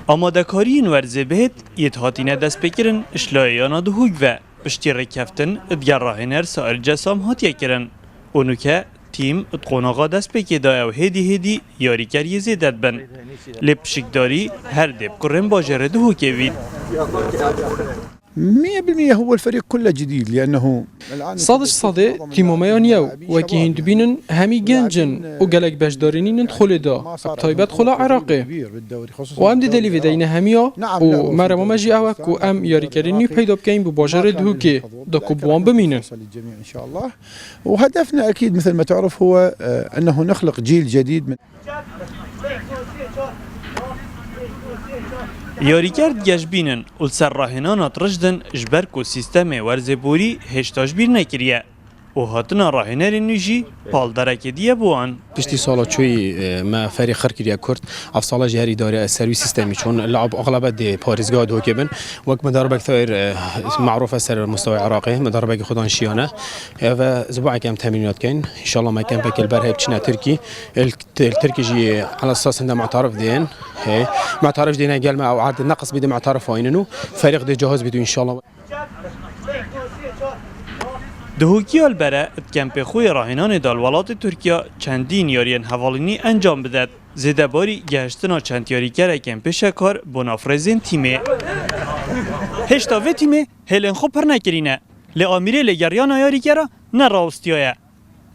آماده‌کاری ورزه بهت یتهاتینه دست بکرن اشلایانا دهوگ و پشتی رکفتن ادگر راهنر سایر جسام هاتیه کرن. اونو که تیم اتقوناغا دست بکی دای و هدی یاری کری زیدت بن. لپشکداری هر دب کرن باجره دهوگه وید. 100% هو الفريق كله جديد لأنه صادش صادق تيموميان يو وكي هندبينن همي جنجن وقالك باش دارينين ندخل دا طيبات خلا عراقي وام دي دلي فيدينا هميا ومرمو مجي اوك وام ياري كريني بيدا بكين بباجر دهوكي دا كوبوان بمينن إن شاء الله. وهدفنا أكيد مثل ما تعرف هو أنه نخلق جيل جديد من یاری کرد گشبینن و سر راهنانات رجدن جبرکو سیستم ورزبوری هشتاش بیر نکریه و هاتنا راهنر نوجی پالدارک دیه بوان. پشتی سالا چوی ما فريق خركريا كرت افصال جهري داري سروي سيستمي شون اللعب اغلب دي باريزغا دو كبن وقت مدربك ثير معروفه سر المستوى العراقي مدربك خدان شيانه و اسبوع كم تمرينات كاين ان شاء الله ما كان بك البرهب تشنا تركي التركي جي على اساس انه معترف دين هي معترف دينا قال ما عاد نقص بده معترف وينو فريق دي جاهز بده ان شاء الله. دهوکی البره اتکمپ خوی راهنان دالولات ترکیه چندین یارین حوالینی انجام بدد. زده باری گشتنا چند یاری کره کمپ شکار بنافرزین تیمه. هشتا و تیمه هلن خوب پر نکرینه. لآمیره لگریان یاری کرا نه راستیایه.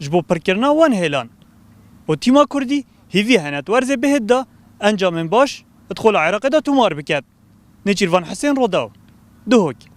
جبو پرکرنا وان هلان. و تیما کردی هیوی هنت ورزه بهد دا انجام باش ادخل عراق دا تومار بکد. نچیروان حسین رو داو. دهوک.